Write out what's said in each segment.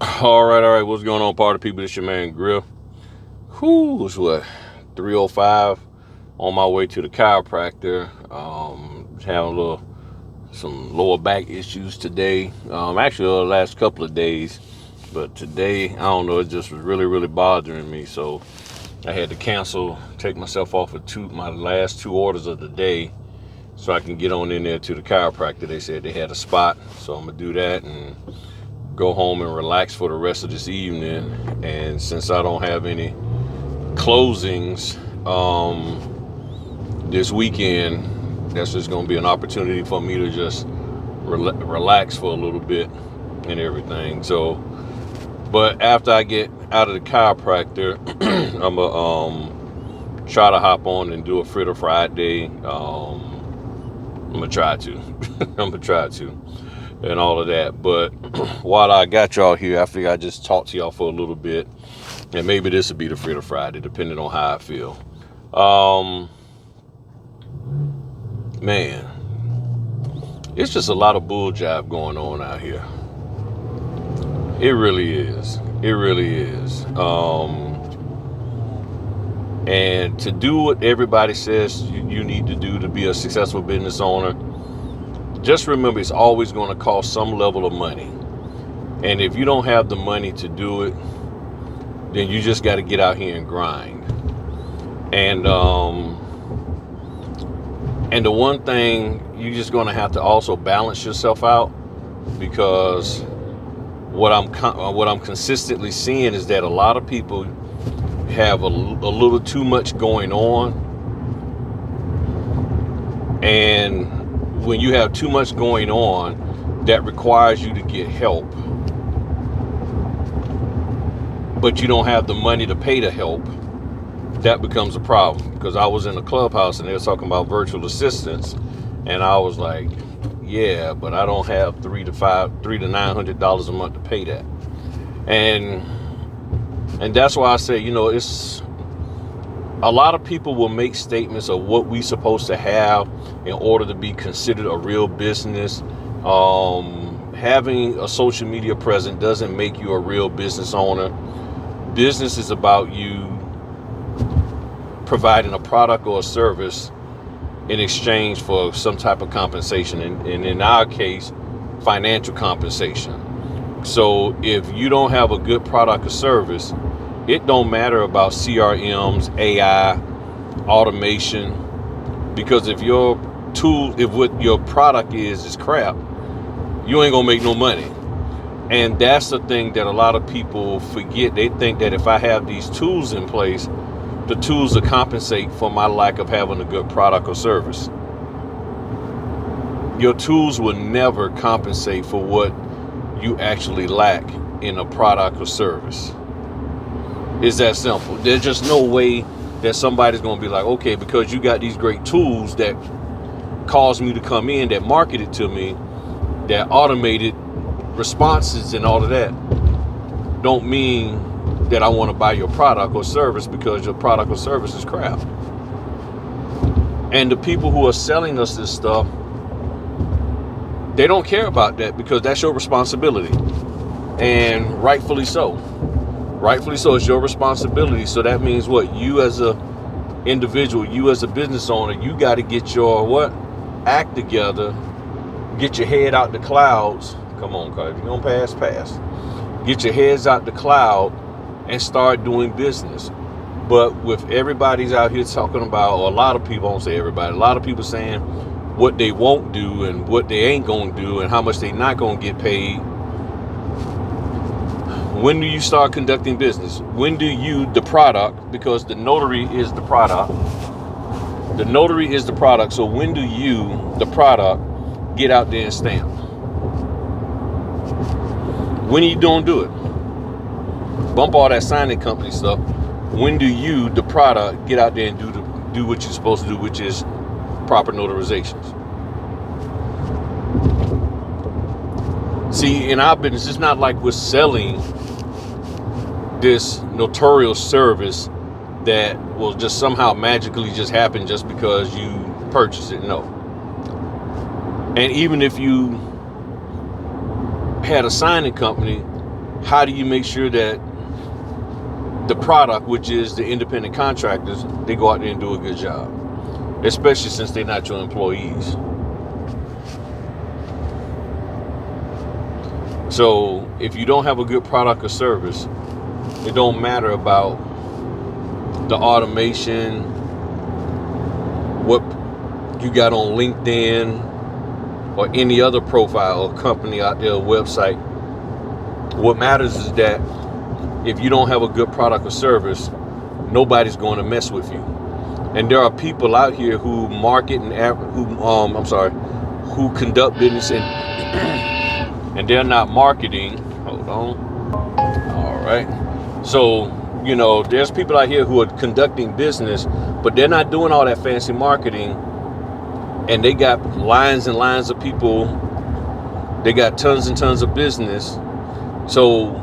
All right. What's going on, party people? This your man Griff. It's what 3:05 on my way to the chiropractor. Having some lower back issues today. Actually, the last couple of days, but today I don't know. It just was really bothering me. So I had to cancel, take myself off of my last two orders of the day, so I can get on in there to the chiropractor. They said they had a spot, so I'm gonna do that and go home and relax for the rest of this evening. And since I don't have any closings this weekend, that's just going to be an opportunity for me to just relax for a little bit and everything. So, but after I get out of the chiropractor, I'm gonna try to hop on and do a Fritter Friday. I'm gonna try to. I'm gonna try to. And all of that. But while I got y'all here, I figure I just talk to y'all for a little bit, and maybe this will be the Fritter Friday, depending on how I feel. Man, it's just a lot of bull jive going on out here. It really is. And to do what everybody says you need to do to be a successful business owner, just remember it's always going to cost some level of money. And if you don't have the money to do it, then you just got to get out here and grind. And the one thing, you're just going to have to also balance yourself out, because what I'm consistently seeing is that a lot of people have a little too much going on. And when you have too much going on, that requires you to get help, but you don't have the money to pay the help, that becomes a problem. Because I was in a clubhouse and they were talking about virtual assistants, and I was like, yeah, but I don't have $300 to $900 a month to pay that. And that's why I say, it's a lot of people will make statements of what we supposed to have in order to be considered a real business. Having a social media presence doesn't make you a real business owner. Business is about you providing a product or a service in exchange for some type of compensation, and in our case, financial compensation. So if you don't have a good product or service, it don't matter about CRMs, AI, automation, because if what your product is crap, you ain't gonna make no money. And that's the thing that a lot of people forget. They think that if I have these tools in place, the tools will compensate for my lack of having a good product or service. Your tools will never compensate for what you actually lack in a product or service. It's that simple. There's just no way that somebody's going to be like, okay, because you got these great tools that caused me to come in, that marketed to me, that automated responses and all of that, don't mean that I want to buy your product or service, because your product or service is crap. And the people who are selling us this stuff, they don't care about that, because that's your responsibility. And rightfully so. It's your responsibility. So that means what? You as a individual, you as a business owner, you got to get your act together, get your head out the clouds. Come on, cuz if you're going to pass. Get your heads out the cloud and start doing business. But with everybody's out here talking about, or a lot of people, I won't say everybody, a lot of people saying what they won't do and what they ain't going to do and how much they not going to get paid. When do you start conducting business? When do you, the product, because the notary is the product. The notary is the product. So when do you, the product, get out there and stamp? When are you going to do it? Bump all that signing company stuff. When do you, the product, get out there and do what you're supposed to do, which is proper notarizations? See, in our business, it's not like we're selling this notarial service that will just somehow magically just happen just because you purchase it. No. And even if you had a signing company, how do you make sure that the product, which is the independent contractors, they go out there and do a good job, especially since they're not your employees. So if you don't have a good product or service, it don't matter about the automation, what you got on LinkedIn or any other profile or company out there, website. What matters is that if you don't have a good product or service, nobody's going to mess with you. And there are people out here who market and who conduct business and they're not marketing. Hold on. All right. So, there's people out here who are conducting business, but they're not doing all that fancy marketing. And they got lines and lines of people. They got tons and tons of business. So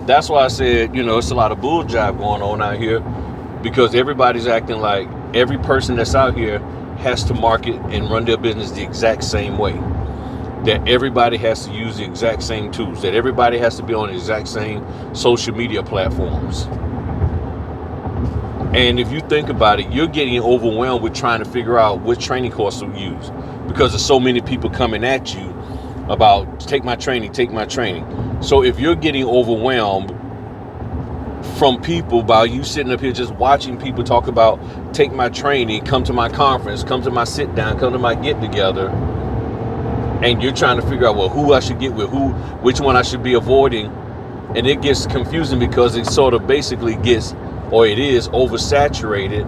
that's why I said, it's a lot of bull jive going on out here, because everybody's acting like every person that's out here has to market and run their business the exact same way. That everybody has to use the exact same tools. That everybody has to be on the exact same social media platforms. And if you think about it, you're getting overwhelmed with trying to figure out which training course to use, because there's so many people coming at you about take my training. So if you're getting overwhelmed from people by you sitting up here just watching people talk about take my training, come to my conference, come to my sit down, come to my get together, and you're trying to figure out, well, who I should get with, which one I should be avoiding, and it gets confusing because it sort of basically gets, or it is oversaturated.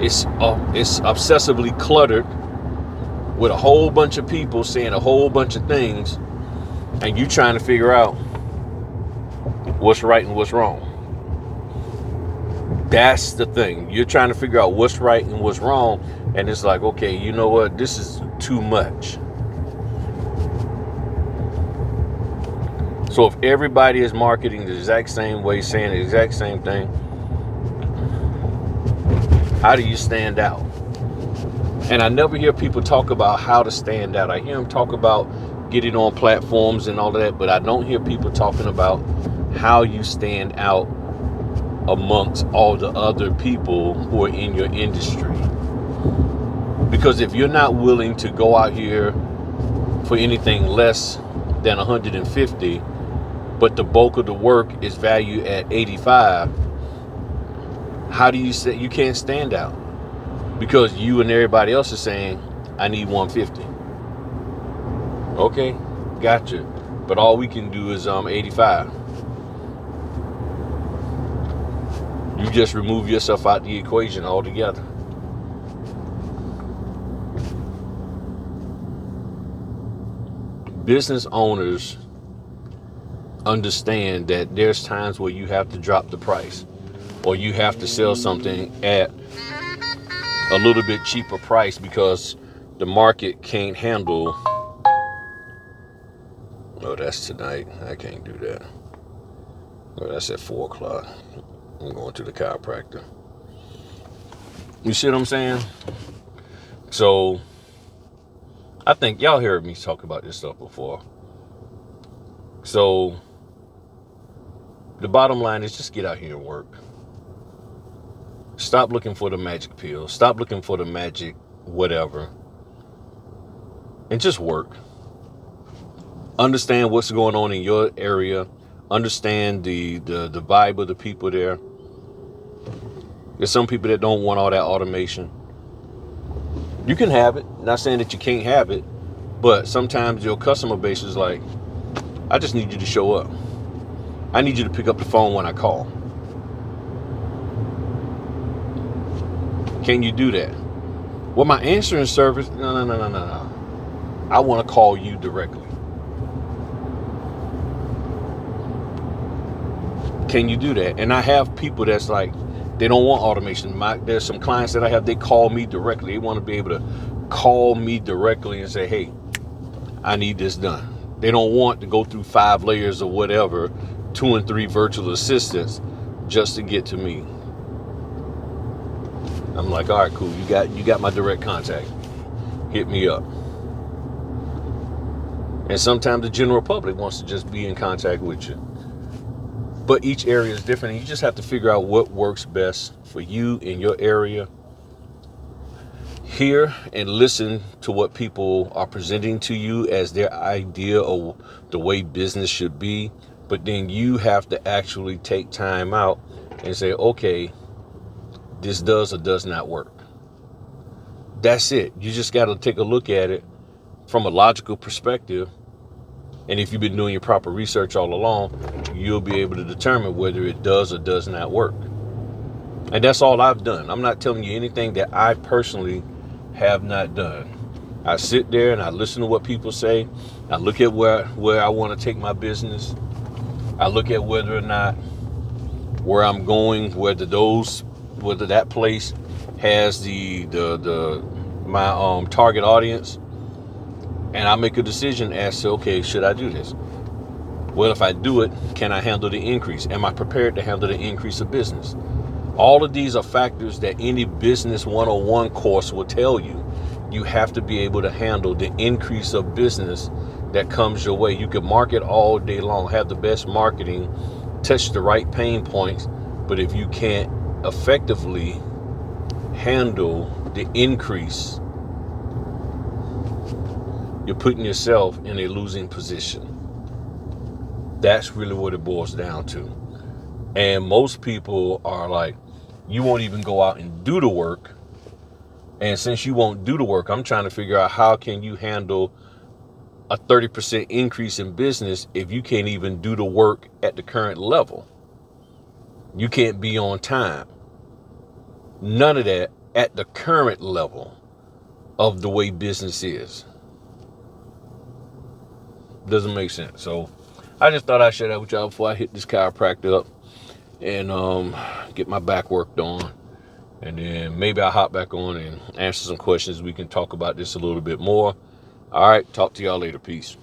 It's obsessively cluttered with a whole bunch of people saying a whole bunch of things, and you trying to figure out what's right and what's wrong. That's the thing. You're trying to figure out what's right and what's wrong, and it's like, okay, you know what? This is too much. So if everybody is marketing the exact same way, saying the exact same thing, how do you stand out? And I never hear people talk about how to stand out. I hear them talk about getting on platforms and all of that, but I don't hear people talking about how you stand out amongst all the other people who are in your industry. Because if you're not willing to go out here for anything less than 150, but the bulk of the work is valued at 85, how do you say you can't stand out? Because you and everybody else is saying, I need 150. Okay, gotcha. But all we can do is 85. You just remove yourself out the equation altogether. Business owners understand that there's times where you have to drop the price, or you have to sell something at a little bit cheaper price because the market can't handle. Oh, that's tonight. I can't do that. Oh, that's at 4 o'clock. I'm going to the chiropractor. You see what I'm saying? So I think y'all heard me talk about this stuff before. So the bottom line is just get out here and work. Stop looking for the magic pill. Stop looking for the magic whatever. And just work. Understand what's going on in your area. Understand the vibe of the people there. There's some people that don't want all that automation. You can have it. Not saying that you can't have it. But sometimes your customer base is like, I just need you to show up. I need you to pick up the phone when I call. Can you do that? Well, my answering service, no. I want to call you directly. Can you do that? And I have people that's like, they don't want automation. There's some clients that I have, they call me directly. They want to be able to call me directly and say, hey, I need this done. They don't want to go through 5 layers or whatever, 2 and 3 virtual assistants just to get to me. I'm like, all right, cool. You got my direct contact. Hit me up. And sometimes the general public wants to just be in contact with you. But each area is different. And you just have to figure out what works best for you in your area. Hear and listen to what people are presenting to you as their idea of the way business should be. But then you have to actually take time out and say, okay, this does or does not work. That's it. You just got to take a look at it from a logical perspective. And if you've been doing your proper research all along, you'll be able to determine whether it does or does not work. And that's all I've done. I'm not telling you anything that I personally have not done. I sit there and I listen to what people say. I look at where I want to take my business. I look at whether or not where I'm going, whether that place has my target audience, and I make a decision as to, okay, should I do this? Well, if I do it, can I handle the increase? Am I prepared to handle the increase of business? All of these are factors that any business 101 course will tell you. You have to be able to handle the increase of business that comes your way. You can market all day long, have the best marketing, touch the right pain points, but if you can't effectively handle the increase, you're putting yourself in a losing position. That's really what it boils down to. And most people are like, you won't even go out and do the work. And since you won't do the work, I'm trying to figure out how can you handle a 30% increase in business if you can't even do the work at the current level. You can't be on time. None of that at the current level of the way business is. Doesn't make sense. So I just thought I'd share that with y'all before I hit this chiropractor up and get my back worked on. And then maybe I'll hop back on and answer some questions. We can talk about this a little bit more. All right. Talk to y'all later. Peace.